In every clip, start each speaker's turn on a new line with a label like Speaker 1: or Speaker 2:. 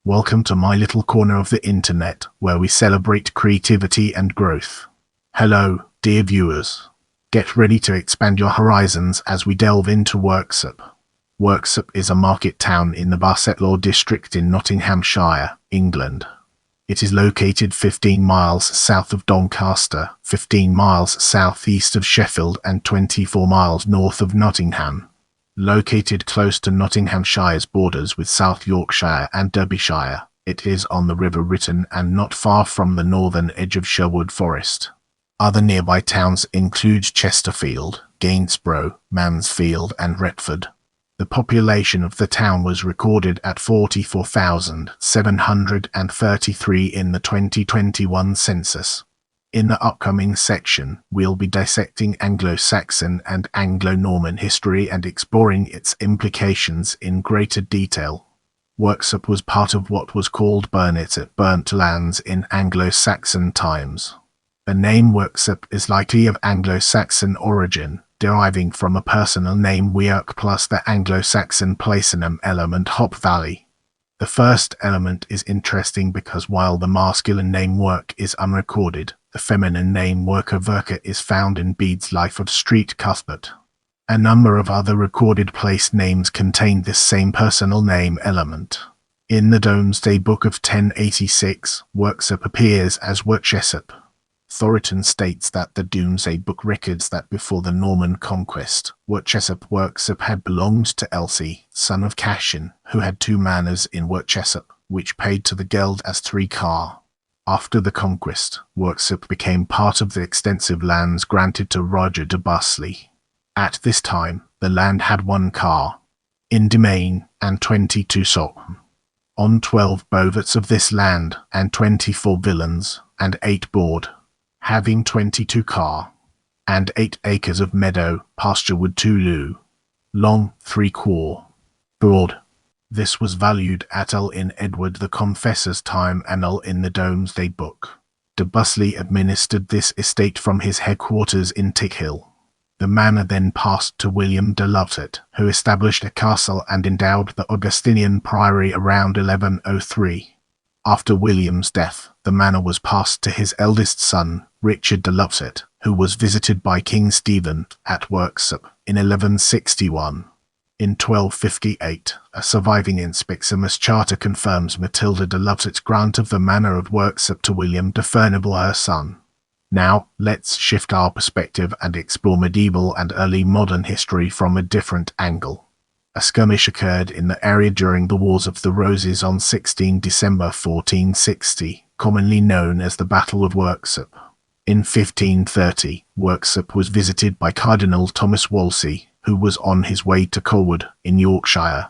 Speaker 1: Welcome to my little corner of the internet, where we celebrate creativity and growth. Hello, dear viewers. Get ready to expand your horizons as we delve into Worksop. Worksop is a market town in the Bassetlaw District in Nottinghamshire, England. It is located 15 miles south of Doncaster, 15 miles southeast of Sheffield and 24 miles north of Nottingham. Located close to Nottinghamshire's borders with South Yorkshire and Derbyshire, it is on the River Ryton and not far from the northern edge of Sherwood Forest. Other nearby towns include Chesterfield, Gainsborough, Mansfield and Retford. The population of the town was recorded at 44,733 in the 2021 census. In the upcoming section, we'll be dissecting Anglo-Saxon and Anglo-Norman history and exploring its implications in greater detail. Worksop was part of what was called burnt lands in Anglo-Saxon times. The name Worksop is likely of Anglo-Saxon origin, deriving from a personal name Weirk plus the Anglo-Saxon placenym element Hop Valley. The first element is interesting because while the masculine name Work is unrecorded, the feminine name Worker is found in Bede's Life of Street Cuthbert. A number of other recorded place names contain this same personal name element. In the Domesday Book of 1086, Worksop appears as Worchesop. Thornton states that the Domesday Book records that before the Norman conquest, Worksop had belonged to Elsie, son of Cashin, who had 2 manors in Worchesop, which paid to the Geld as 3 car. After the conquest, Worksop became part of the extensive lands granted to Roger de Bussley. At this time, the land had 1 car in domain and 22 sot on 12 boverts of this land and 24 villans and 8 board, having 22 car and 8 acres of meadow pasture wood 2 lu, long 3 quar, broad. This was valued at L in Edward the Confessor's time and L in the Domesday Book. De Bussley administered this estate from his headquarters in Tickhill. The manor then passed to William de Loveset, who established a castle and endowed the Augustinian priory around 1103. After William's death, the manor was passed to his eldest son, Richard de Loveset, who was visited by King Stephen at Worksop in 1161. In 1258, a surviving Inspectimus charter confirms Matilda de Loveset's grant of the manor of Worksop to William de Furnivall, her son. Now, let's shift our perspective and explore medieval and early modern history from a different angle. A skirmish occurred in the area during the Wars of the Roses on 16 December 1460, commonly known as the Battle of Worksop. In 1530, Worksop was visited by Cardinal Thomas Wolsey, who was on his way to Colwood, in Yorkshire.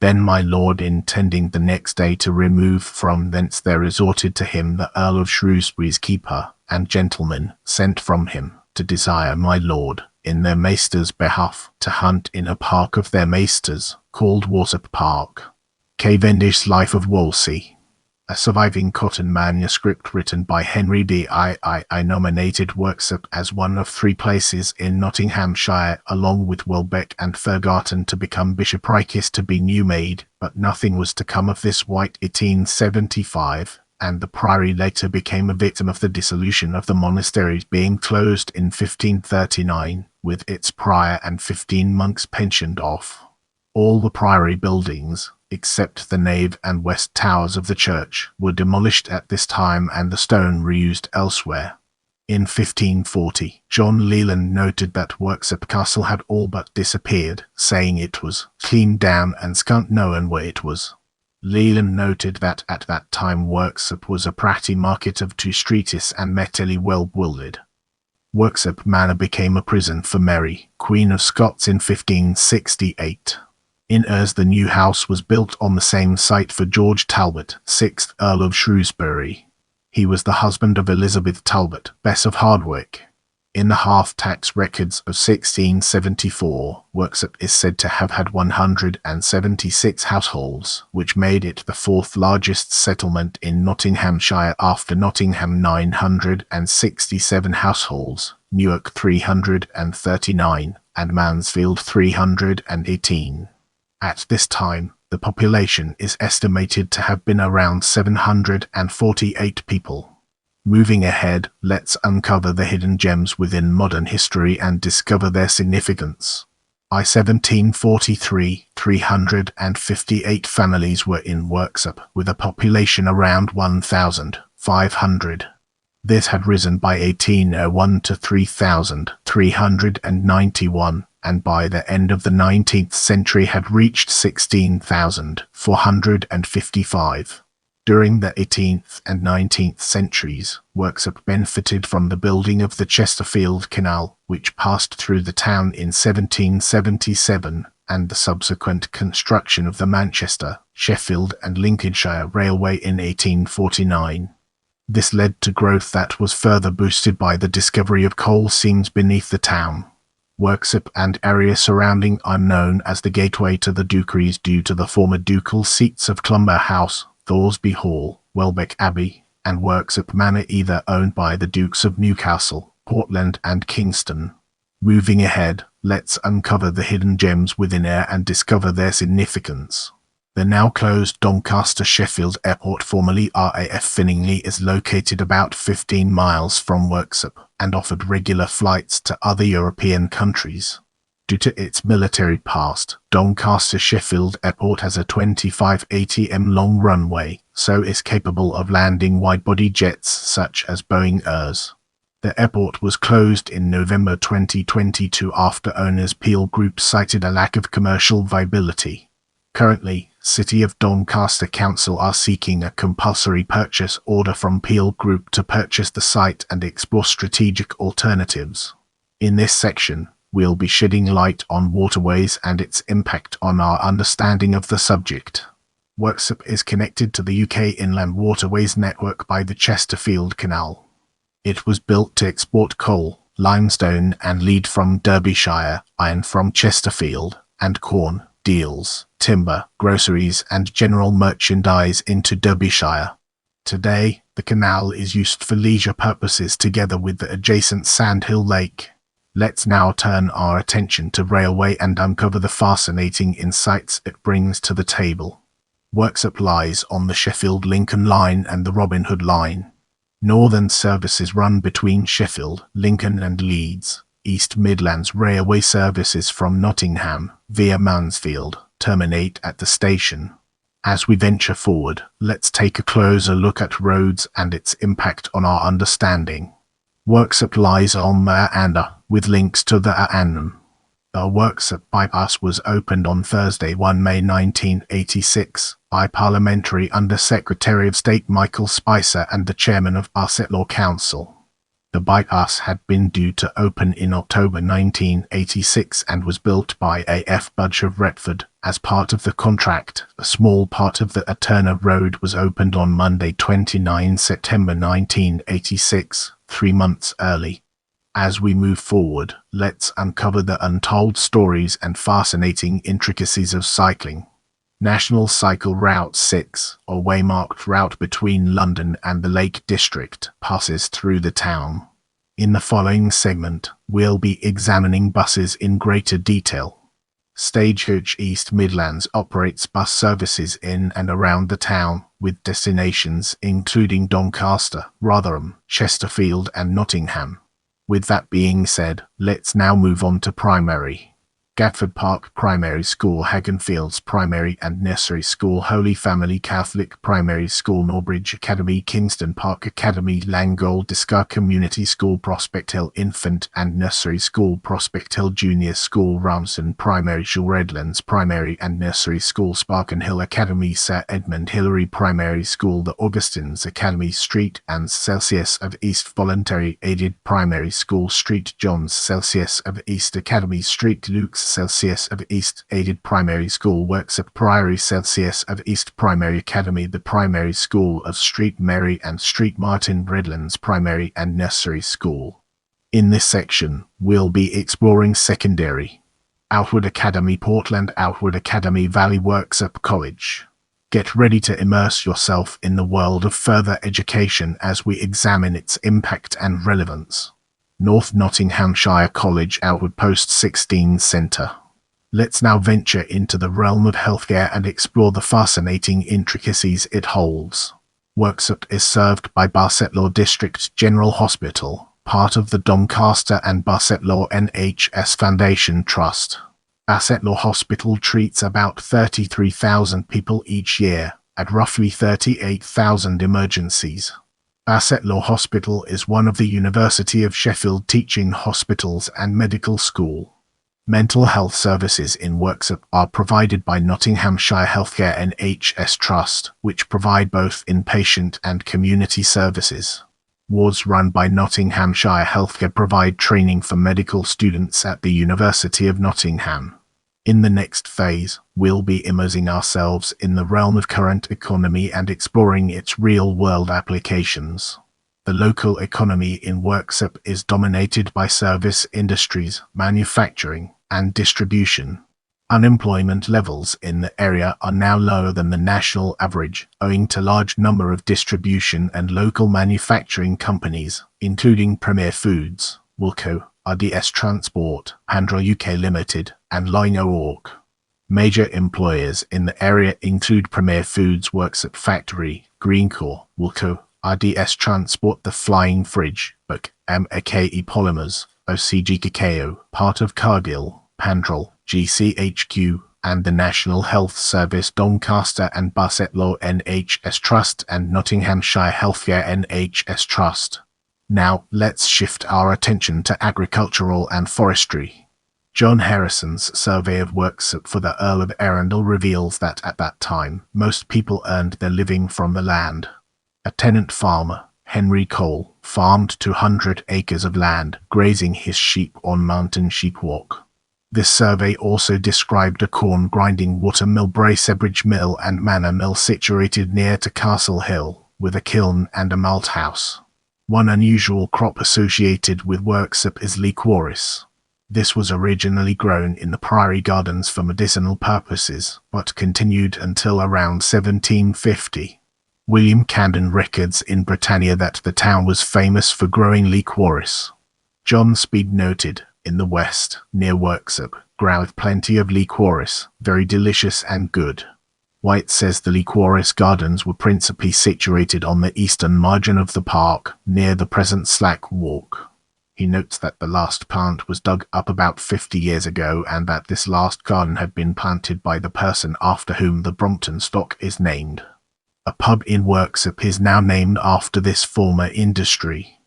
Speaker 1: Then my lord, intending the next day to remove from thence, there resorted to him the Earl of Shrewsbury's keeper and gentlemen sent from him to desire my lord, in their maister's behalf, to hunt in a park of their maisters, called Worksop Park. Cavendish's Life of Wolsey. A surviving cotton manuscript written by Henry D. I nominated Worksop as one of 3 places in Nottinghamshire along with Welbeck and Fergarton to become bishoprics to be new made, but nothing was to come of this. 1875, and the priory later became a victim of the dissolution of the monasteries being closed in 1539, with its prior and 15 monks pensioned off. All the priory buildings, except the nave and west towers of the church, were demolished at this time and the stone reused elsewhere. In 1540, John Leland noted that Worksop Castle had all but disappeared, saying it was cleaned down and scant known where it was. Leland noted that at that time Worksop was a pretty market of 2 streets and mettily well builded. Worksop Manor became a prison for Mary, Queen of Scots, in 1568. In Ers, the new house was built on the same site for George Talbot, 6th Earl of Shrewsbury. He was the husband of Elizabeth Talbot, Bess of Hardwick. In the half-tax records of 1674, Worksop is said to have had 176 households, which made it the 4th largest settlement in Nottinghamshire after Nottingham. 967 households, Newark 339, and Mansfield 318. At this time, The population is estimated to have been around 748 people. Moving ahead, let's uncover the hidden gems within modern history and discover their significance. By 1743, 358 families were in Worksop, with a population around 1,500. This had risen by 1801 to 3,391, and by the end of the 19th century had reached 16,455. During the 18th and 19th centuries, Worksop benefited from the building of the Chesterfield Canal, which passed through the town in 1777, and the subsequent construction of the Manchester, Sheffield and Lincolnshire Railway in 1849. This led to growth that was further boosted by the discovery of coal seams beneath the town. Worksop and area surrounding are known as the gateway to the Dukeries due to the former ducal seats of Clumber House, Thoresby Hall, Welbeck Abbey, and Worksop Manor, either owned by the Dukes of Newcastle, Portland and Kingston. Moving ahead, let's uncover the hidden gems within air and discover their significance. The now closed Doncaster Sheffield Airport, formerly RAF Finningley, is located about 15 miles from Worksop and offered regular flights to other European countries. Due to its military past, Doncaster Sheffield Airport has a 25 ATM long runway, so is capable of landing wide-body jets such as Boeing-ers. The airport was closed in November 2022 after owners Peel Group cited a lack of commercial viability. Currently, City of Doncaster Council are seeking a compulsory purchase order from Peel Group to purchase the site and explore strategic alternatives. In this section, we'll be shedding light on waterways and its impact on our understanding of the subject. Worksop is connected to the UK Inland Waterways network by the Chesterfield Canal. It was built to export coal, limestone and lead from Derbyshire, iron from Chesterfield, and corn, deals, timber, groceries and general merchandise into Derbyshire. Today, the canal is used for leisure purposes together with the adjacent Sandhill Lake. Let's now turn our attention to railway and uncover the fascinating insights it brings to the table. Worksop lies on the Sheffield-Lincoln line and the Robin Hood line. Northern services run between Sheffield, Lincoln and Leeds. East Midlands railway services from Nottingham, via Mansfield, terminate at the station. As we venture forward, let's take a closer look at roads and its impact on our understanding. Worksop lies on the Ander, with links to the Arnhem. The Worksop bypass was opened on Thursday, 1 May 1986, by Parliamentary Under-Secretary of State Michael Spicer and the Chairman of Bassetlaw Council. The bypass had been due to open in October 1986 and was built by A.F. Budge of Retford. As part of the contract, a small part of the Turner Road was opened on Monday, 29 September 1986, 3 months early. As we move forward, let's uncover the untold stories and fascinating intricacies of cycling. National Cycle Route 6, a waymarked route between London and the Lake District, passes through the town. In the following segment, we'll be examining buses in greater detail. Stagecoach East Midlands operates bus services in and around the town, with destinations including Doncaster, Rotherham, Chesterfield and Nottingham. With that being said, let's now move on to primary. Gatford Park Primary School, Hagenfields Primary and Nursery School, Holy Family Catholic Primary School, Norbridge Academy, Kingston Park Academy, Langold Discar Community School, Prospect Hill Infant and Nursery School, Prospect Hill Junior School, Ramsden Primary School, Redlands Primary and Nursery School, Sparken Hill Academy, Sir Edmund Hillary Primary School, the Augustines Academy, Street and Celsius of East Voluntary Aided Primary School, Street John's Celsius of East Academy, Street Luke's Celsius of East Aided Primary School, Worksop Priory Celsius of East Primary Academy, the Primary School of Street Mary and Street Martin, Redlands Primary and Nursery School. In this section, we'll be exploring secondary. Outward Academy, Portland Outward Academy, Valley Worksop College. Get ready to immerse yourself in the world of further education as we examine its impact and relevance. North Nottinghamshire College, Outward Post 16 Centre. Let's now venture into the realm of healthcare and explore the fascinating intricacies it holds. Worksop is served by Bassetlaw District General Hospital, part of the Doncaster and Bassetlaw NHS Foundation Trust. Bassetlaw Hospital treats about 33,000 people each year, at roughly 38,000 emergencies. Bassetlaw Hospital is one of the University of Sheffield teaching hospitals and medical school. Mental health services in Worksop are provided by Nottinghamshire Healthcare NHS Trust, which provide both inpatient and community services. Wards run by Nottinghamshire Healthcare provide training for medical students at the University of Nottingham. In the next phase, we'll be immersing ourselves in the realm of current economy and exploring its real-world applications. The local economy in Worksop is dominated by service industries, manufacturing, and distribution. Unemployment levels in the area are now lower than the national average, owing to large number of distribution and local manufacturing companies, including Premier Foods, Wilko, RDS Transport, Handra UK Limited, and Lino Org. Major employers in the area include Premier Foods Worksop Factory, Greencore, Wilko, RDS Transport, The Flying Fridge, Book, MAKE Polymers, OCG Cacao, part of Cargill, Pandrol, GCHQ, and the National Health Service Doncaster and Bassetlaw NHS Trust and Nottinghamshire Healthcare NHS Trust. Now, let's shift our attention to agricultural and forestry. John Harrison's survey of Worksop for the Earl of Arundel reveals that at that time, most people earned their living from the land. A tenant farmer, Henry Cole, farmed 200 acres of land, grazing his sheep on Mountain Sheep Walk. This survey also described a corn grinding watermill, Bracebridge Mill and Manor Mill situated near to Castle Hill, with a kiln and a malt house. One unusual crop associated with Worksop is liquorice. This was originally grown in the Priory Gardens for medicinal purposes, but continued until around 1750. William Camden records in Britannia that the town was famous for growing liquorice. John Speed noted, in the west, near Worksop, groweth plenty of liquorice, very delicious and good. White says the liquorice gardens were principally situated on the eastern margin of the park, near the present Slack Walk. He notes that the last plant was dug up about 50 years ago and that this last garden had been planted by the person after whom the Brompton stock is named. A pub in Worksop is now named after this former industry.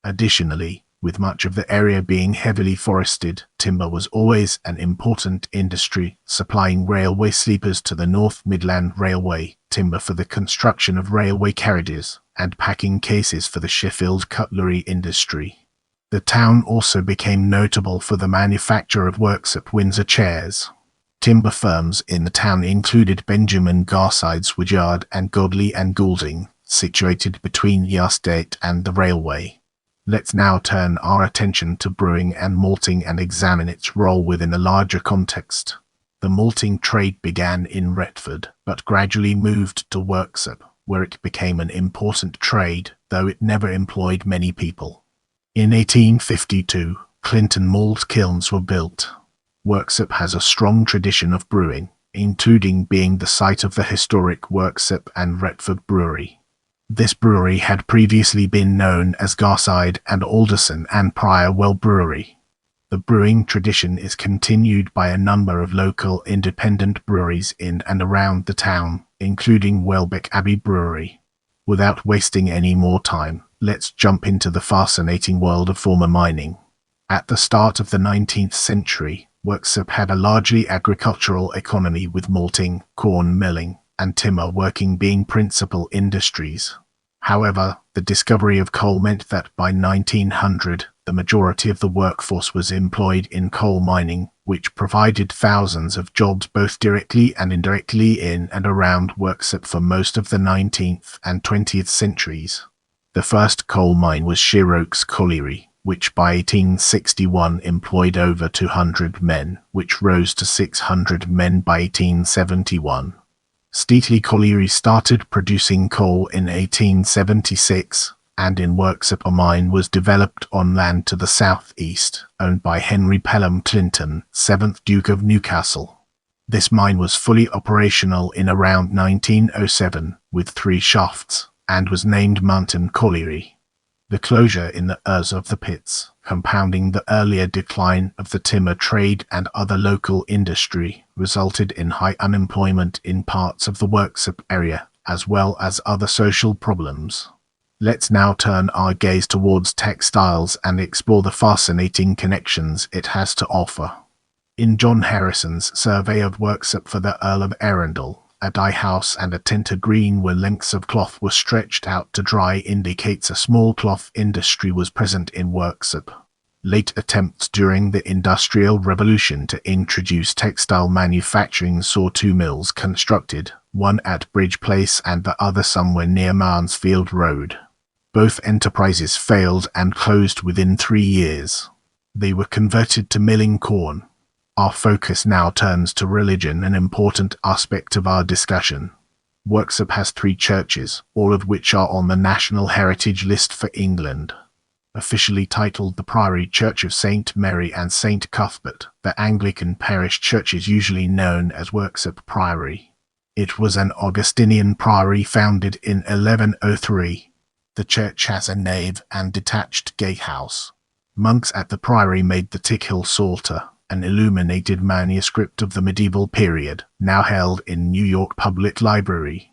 Speaker 1: Additionally, with much of the area being heavily forested, timber was always an important industry, supplying railway sleepers to the North Midland Railway, timber for the construction of railway carriages, and packing cases for the Sheffield cutlery industry. The town also became notable for the manufacture of Worksop Windsor chairs. Timber firms in the town included Benjamin Garside's Woodyard and Godley and Goulding, situated between Yarstgate and the railway. Let's now turn our attention to brewing and malting and examine its role within a larger context. The malting trade began in Retford, but gradually moved to Worksop, where it became an important trade, though it never employed many people. In 1852, Clinton malt kilns were built. Worksop has a strong tradition of brewing, including being the site of the historic Worksop and Retford Brewery. This brewery had previously been known as Garside and Alderson and Prior Well Brewery. The brewing tradition is continued by a number of local independent breweries in and around the town, including Welbeck Abbey Brewery. Without wasting any more time, let's jump into the fascinating world of former mining. At the start of the 19th century, Worksop had a largely agricultural economy with malting, corn milling, and timber working being principal industries. However, the discovery of coal meant that by 1900, the majority of the workforce was employed in coal mining, which provided thousands of jobs both directly and indirectly in and around Worksop for most of the 19th and 20th centuries. The first coal mine was Sheer Oaks Colliery, which by 1861 employed over 200 men, which rose to 600 men by 1871. Steatley Colliery started producing coal in 1876, and in Worksop a mine was developed on land to the southeast, owned by Henry Pelham Clinton, 7th Duke of Newcastle. This mine was fully operational in around 1907, with 3 shafts, and was named Mountain Colliery. The closure in the ears of the pits, compounding the earlier decline of the timber trade and other local industry, resulted in high unemployment in parts of the Worksop area, as well as other social problems. Let's now turn our gaze towards textiles and explore the fascinating connections it has to offer. In John Harrison's survey of Worksop for the Earl of Arundel, a dye house and a tinter green where lengths of cloth were stretched out to dry indicates a small cloth industry was present in Worksop. Late attempts during the Industrial Revolution to introduce textile manufacturing saw 2 mills constructed, one at Bridge Place and the other somewhere near Mansfield Road. Both enterprises failed and closed within 3 years. They were converted to milling corn. Our focus now turns to religion, an important aspect of our discussion. Worksop has 3 churches, all of which are on the National Heritage List for England. Officially titled the Priory Church of St. Mary and St. Cuthbert, the Anglican parish church is usually known as Worksop Priory. It was an Augustinian priory founded in 1103. The church has a nave and detached gatehouse. Monks at the priory made the Tickhill Psalter, an illuminated manuscript of the medieval period, now held in New York Public Library.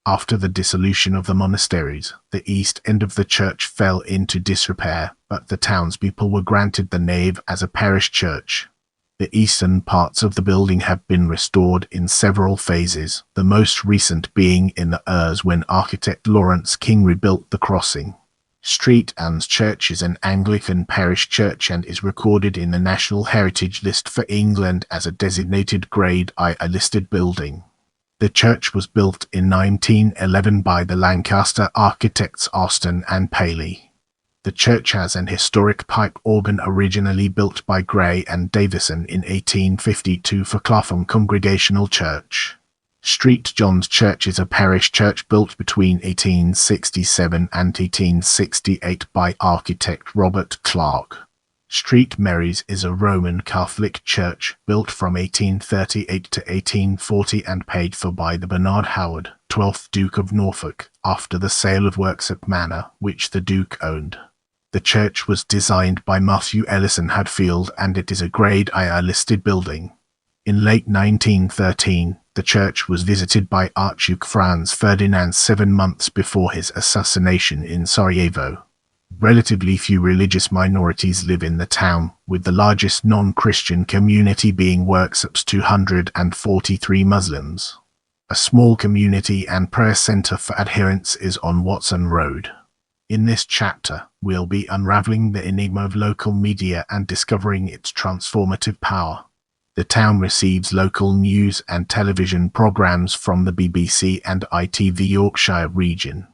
Speaker 1: After the dissolution of the monasteries, the east end of the church fell into disrepair, but the townspeople were granted the nave as a parish church. The eastern parts of the building have been restored in several phases, the most recent being in the Ears when architect Lawrence King rebuilt the crossing. Street Anne's Church is an Anglican parish church and is recorded in the National Heritage List for England as a designated Grade I listed building. The church was built in 1911 by the Lancaster architects Austin and Paley. The church has an historic pipe organ originally built by Gray and Davison in 1852 for Clapham Congregational Church. St. John's Church is a parish church built between 1867 and 1868 by architect Robert Clark. St. Mary's is a Roman Catholic church built from 1838 to 1840 and paid for by the Bernard Howard, 12th Duke of Norfolk, after the sale of Worksop Manor, which the Duke owned. The church was designed by Matthew Ellison Hadfield and it is a Grade I listed building. In late 1913, the church was visited by Archduke Franz Ferdinand 7 months before his assassination in Sarajevo. Relatively few religious minorities live in the town, with the largest non-Christian community being Worksop's 243 Muslims. A small community and prayer centre for adherents is on Watson Road. In this chapter, we'll be unraveling the enigma of local media and discovering its transformative power. The town receives local news and television programmes from the BBC and ITV Yorkshire region.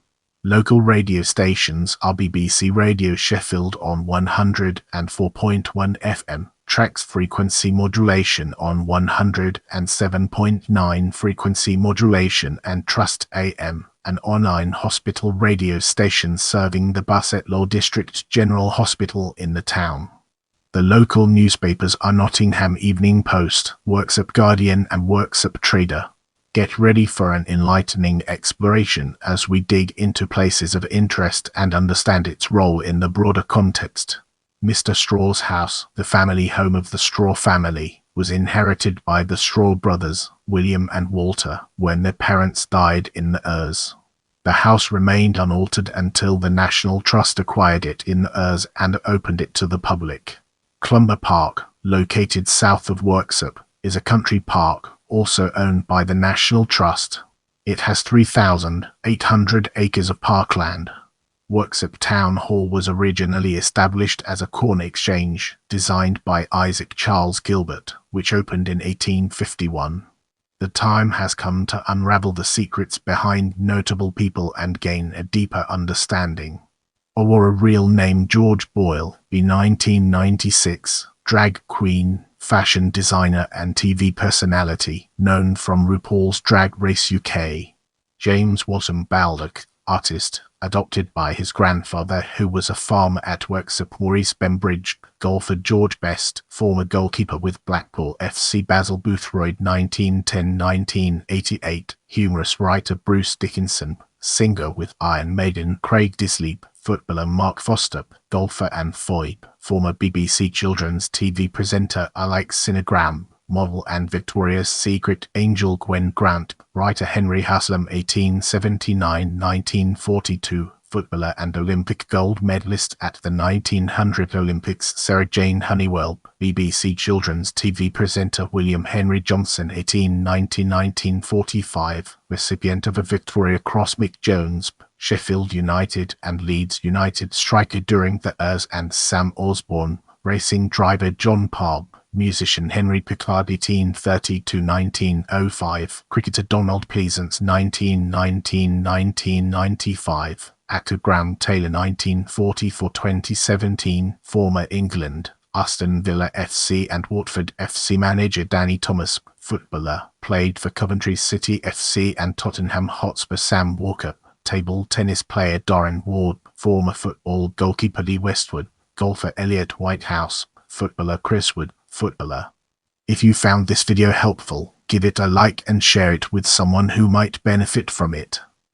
Speaker 1: Local radio stations are BBC Radio Sheffield on 104.1 FM, Trax frequency modulation on 107.9 frequency modulation and Trust AM, an online hospital radio station serving the Bassetlaw District General Hospital in the town. The local newspapers are Nottingham Evening Post, Worksop Guardian and Worksop Trader. Get ready for an enlightening exploration as we dig into places of interest and understand its role in the broader context. Mr. Straw's house, the family home of the Straw family, was inherited by the Straw brothers, William and Walter, when their parents died in the Ears. The house remained unaltered until the National Trust acquired it in the Ears and opened it to the public. Clumber Park, located south of Worksop, is a country park, also owned by the National Trust. It has 3,800 acres of parkland. Worksop Town Hall was originally established as a corn exchange, designed by Isaac Charles Gilbert, which opened in 1851. The time has come to unravel the secrets behind notable people and gain a deeper understanding. Or a real name George Boyle, b. 1996, drag queen, fashion designer and TV personality, known from RuPaul's Drag Race UK. James Walton Baldock, artist, adopted by his grandfather who was a farmer at Worksop. Maurice Bembridge, golfer George Best, former goalkeeper with Blackpool FC. Basil Boothroyd 1910-1988, humorous writer Bruce Dickinson, singer with Iron Maiden Craig Disleep, footballer Mark Foster, golfer Anne Foybe, former BBC children's TV presenter Alex Cinegram, model and Victoria's Secret angel Gwen Grant, writer Henry Haslam 1879-1942, footballer and Olympic gold medalist at the 1900 Olympics Sarah Jane Honeywell, BBC children's TV presenter William Henry Johnson 1890-1945, recipient of a Victoria Cross Mick Jones, Sheffield United and Leeds United striker during the Ers and Sam Osborne, racing driver John Parr, musician Henry Pickard 1830-1905, cricketer Donald Pleasance 1919-1995, actor Graham Taylor 1944-2017, former England, Aston Villa FC and Watford FC manager Danny Thomas, footballer, played for Coventry City FC and Tottenham Hotspur Sam Walker, table tennis player Darren Ward, former football goalkeeper Lee Westwood, golfer Elliot Whitehouse, footballer Chris Wood, footballer. If you found this video helpful, give it a like and share it with someone who might benefit from it.